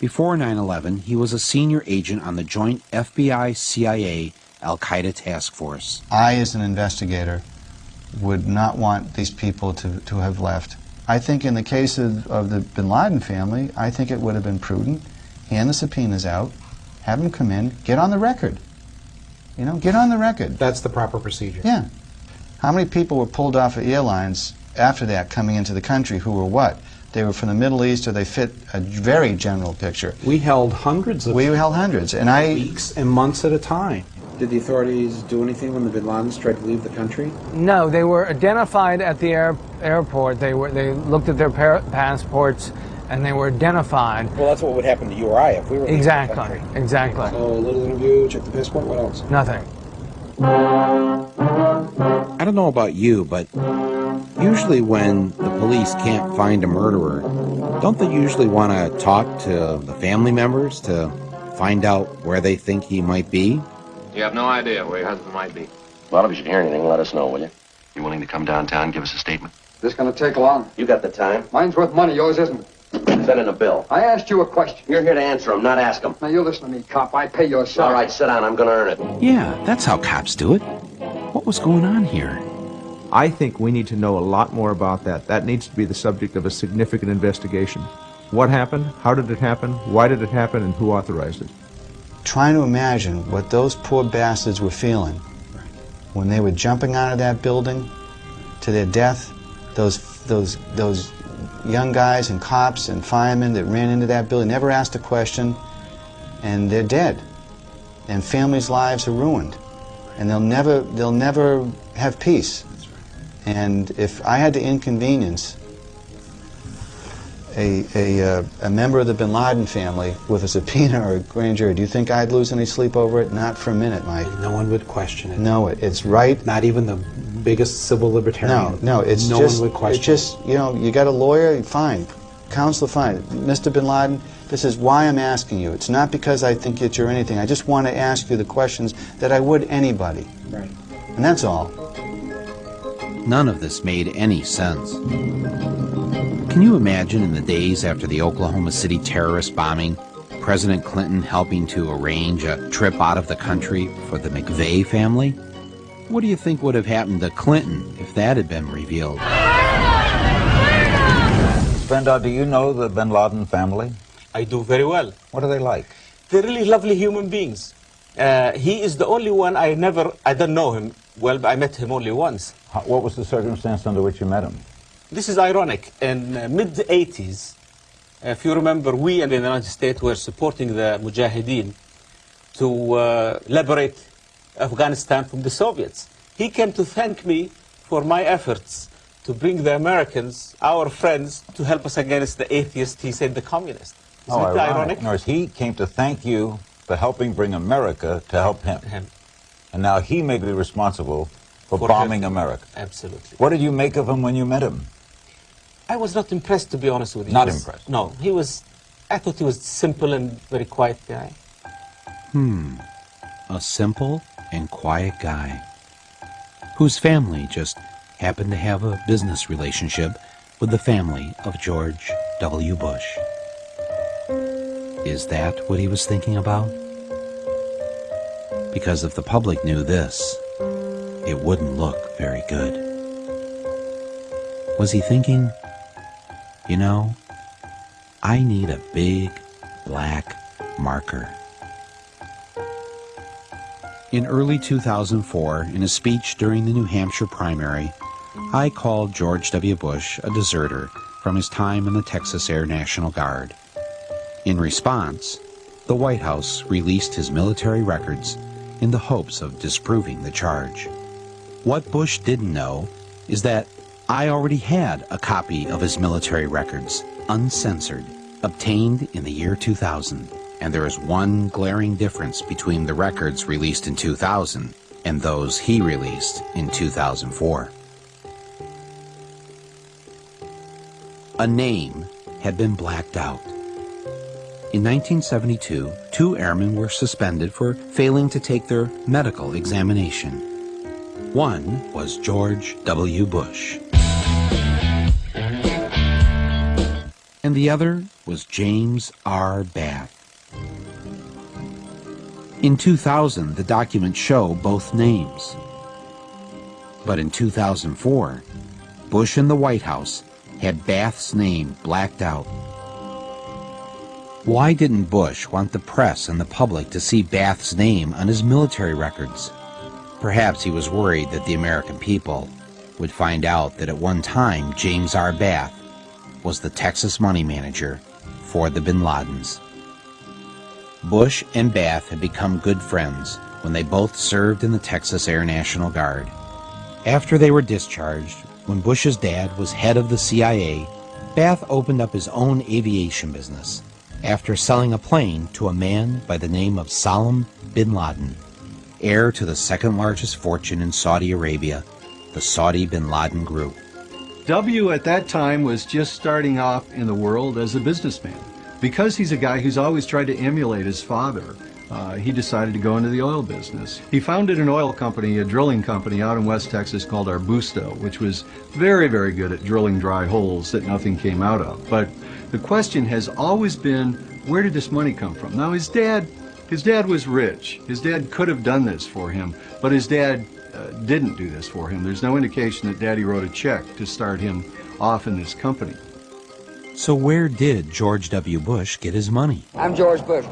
Before 9/11, he was a senior agent on the joint FBI-CIA Al-Qaeda task force. I, as an investigator, would not want these people to have left. I think in the case of the bin Laden family, I think it would have been prudent. Hand the subpoenas out, have them come in, get on the record. You know, get on the record. That's the proper procedure. Yeah. How many people were pulled off of airlines after that coming into the country who were what? They were from the Middle East, or they fit a very general picture. We held hundreds of and weeks and months at a time. Did the authorities do anything when the bin Ladens tried to leave the country? No, they were identified at the airport. They looked at their passports, and they were identified. Well, that's what would happen to you or I if we were leaving the country. Exactly. So a little interview, check the passport, what else? Nothing. I don't know about you, but usually when the police can't find a murderer, don't they usually want to talk to the family members to find out where they think he might be? You have no idea where your husband might be. Well, if you should hear anything, let us know, will you? You willing to come downtown and give us a statement? This gonna take long. You got the time. Mine's worth money, yours isn't. Send in a bill. I asked you a question. You're here to answer them, not ask them. Now, you listen to me, cop. I pay your salary. All right, sit down. I'm gonna earn it. Yeah, that's how cops do it. What was going on here? I think we need to know a lot more about that. That needs to be the subject of a significant investigation. What happened? How did it happen? Why did it happen? And who authorized it? Trying to imagine what those poor bastards were feeling when they were jumping out of that building to their death. Those young guys and cops and firemen that ran into that building, never asked a question, and they're dead. And families' lives are ruined. And they'll never have peace. And if I had to inconvenience a member of the bin Laden family with a subpoena or a grand jury, do you think I'd lose any sleep over it? Not for a minute, Mike. No one would question it. No, it's right. Not even the biggest civil libertarian. No, it's no just, one would question it's just, you know, you got a lawyer, fine. Counselor, fine. Mr. bin Laden, this is why I'm asking you. It's not because I think that you're anything. I just want to ask you the questions that I would anybody. Right. And that's all. None of this made any sense. Can you imagine in the days after the Oklahoma City terrorist bombing, President Clinton helping to arrange a trip out of the country for the McVeigh family? What do you think would have happened to Clinton if that had been revealed? Brenda, do you know the bin Laden family? I do very well. What are they like? They're really lovely human beings. He is the only one I don't know him well, but I met him only once. What was the circumstance under which you met him? This is ironic. In mid-80s, if you remember, we in the United States were supporting the Mujahideen to liberate Afghanistan from the Soviets. He came to thank me for my efforts to bring the Americans, our friends, to help us against the atheists, he said, the communists. Isn't it ironic? No, he came to thank you for helping bring America to help him. And now he may be responsible for bombing America. Absolutely. What did you make of him when you met him? I was not impressed, to be honest with you. Not impressed? No, I thought he was simple and very quiet guy. A simple and quiet guy whose family just happened to have a business relationship with the family of George W. Bush. Is that what he was thinking about? Because if the public knew this, it wouldn't look very good. Was he thinking, you know, I need a big black marker? In early 2004, in a speech during the New Hampshire primary, I called George W. Bush a deserter from his time in the Texas Air National Guard. In response, the White House released his military records in the hopes of disproving the charge. What Bush didn't know is that I already had a copy of his military records, uncensored, obtained in the year 2000. And there is one glaring difference between the records released in 2000 and those he released in 2004. A name had been blacked out. In 1972, 2 airmen were suspended for failing to take their medical examination. One was George W. Bush. And and the other was James R. Bath. In 2000, the documents show both names. But in 2004, Bush and the White House had Bath's name blacked out. Why didn't Bush want the press and the public to see Bath's name on his military records? Perhaps he was worried that the American people would find out that at one time James R. Bath was the Texas money manager for the Bin Ladens. Bush and Bath had become good friends when they both served in the Texas Air National Guard. After they were discharged, when Bush's dad was head of the CIA, Bath opened up his own aviation business after selling a plane to a man by the name of Salam bin Laden, heir to the second largest fortune in Saudi Arabia, the Saudi bin Laden Group. W at that time was just starting off in the world as a businessman. Because he's a guy who's always tried to emulate his father, he decided to go into the oil business. He founded an oil company, a drilling company out in West Texas called Arbusto, which was very, very good at drilling dry holes that nothing came out of. But the question has always been, where did this money come from? Now, his dad was rich. His dad could have done this for him, but his dad didn't do this for him. There's no indication that Daddy wrote a check to start him off in this company. So where did George W. Bush get his money? I'm George Bush.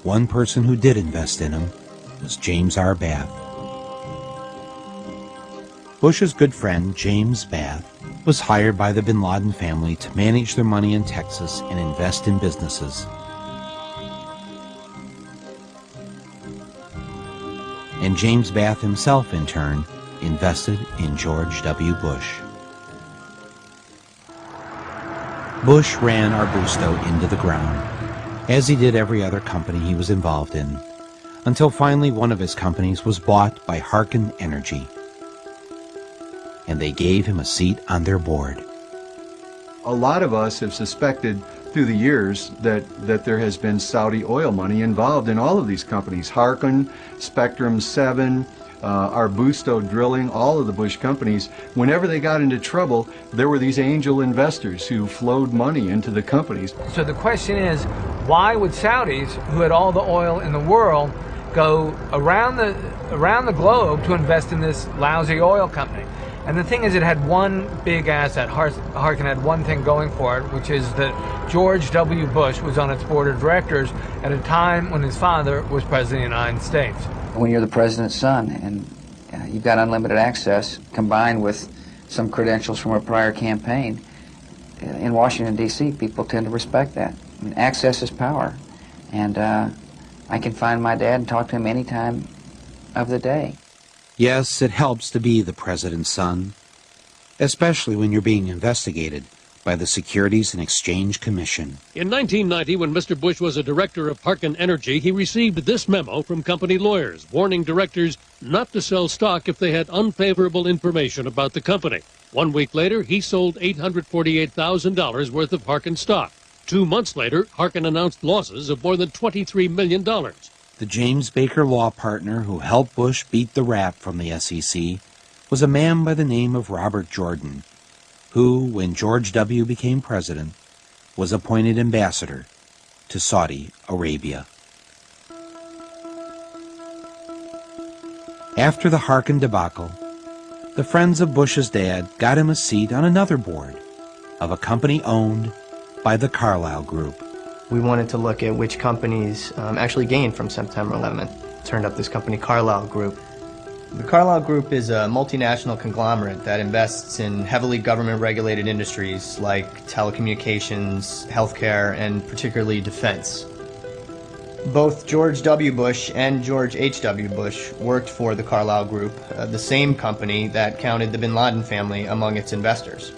One person who did invest in him was James R. Bath. Bush's good friend, James Bath, was hired by the bin Laden family to manage their money in Texas and invest in businesses. And James Bath himself, in turn, invested in George W. Bush. Bush ran Arbusto into the ground, as he did every other company he was involved in, until finally one of his companies was bought by Harken Energy, and they gave him a seat on their board. A lot of us have suspected through the years that there has been Saudi oil money involved in all of these companies. Harken, Spectrum 7, Arbusto Drilling, all of the Bush companies. Whenever they got into trouble, there were these angel investors who flowed money into the companies. So the question is, why would Saudis, who had all the oil in the world, go around the globe to invest in this lousy oil company? And the thing is, it had one big asset. Harken had one thing going for it, which is that George W. Bush was on its board of directors at a time when his father was president of the United States. When you're the president's son and you've got unlimited access combined with some credentials from a prior campaign, in Washington, D.C., people tend to respect that. I mean, access is power. And I can find my dad and talk to him any time of the day. Yes, it helps to be the president's son, especially when you're being investigated by the Securities and Exchange Commission. In 1990, when Mr. Bush was a director of Harken Energy, he received this memo from company lawyers, warning directors not to sell stock if they had unfavorable information about the company. 1 week later, he sold $848,000 worth of Harken stock. 2 months later, Harken announced losses of more than $23 million. The James Baker law partner who helped Bush beat the rap from the SEC was a man by the name of Robert Jordan, who, when George W. became president, was appointed ambassador to Saudi Arabia. After the Harken debacle, the friends of Bush's dad got him a seat on another board of a company owned by the Carlyle Group. We wanted to look at which companies actually gained from September 11th. Turned up this company, Carlyle Group. The Carlyle Group is a multinational conglomerate that invests in heavily government-regulated industries like telecommunications, healthcare, and particularly defense. Both George W. Bush and George H.W. Bush worked for the Carlyle Group, the same company that counted the bin Laden family among its investors.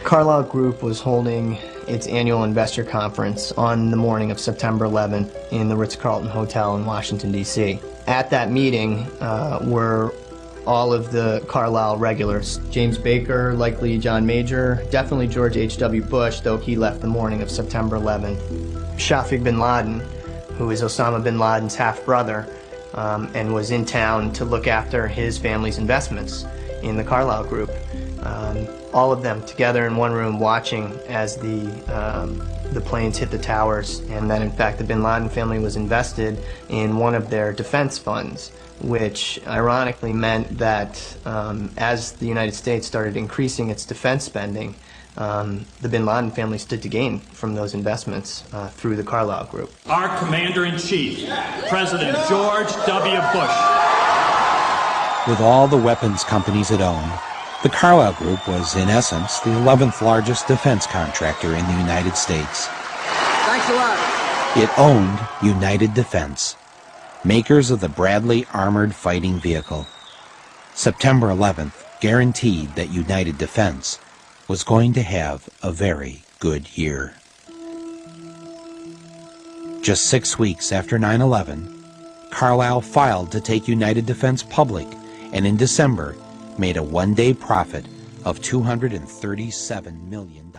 Carlyle Group was holding its annual investor conference on the morning of September 11th in the Ritz-Carlton Hotel in Washington, D.C. At that meeting were all of the Carlyle regulars. James Baker, likely John Major, definitely George H.W. Bush, though he left the morning of September 11th. Shafiq bin Laden, who is Osama bin Laden's half-brother, and was in town to look after his family's investments in the Carlyle Group. all of them together in one room watching as the planes hit the towers, and that in fact the bin Laden family was invested in one of their defense funds, which ironically meant that as the United States started increasing its defense spending, the bin Laden family stood to gain from those investments through the Carlyle Group. Our Commander-in-Chief, President George W. Bush. With all the weapons companies it owned, the Carlyle Group was, in essence, the 11th largest defense contractor in the United States. Thanks a lot. It owned United Defense, makers of the Bradley Armored Fighting Vehicle. September 11th guaranteed that United Defense was going to have a very good year. Just 6 weeks after 9/11, Carlyle filed to take United Defense public, and in December made a one-day profit of $237 million.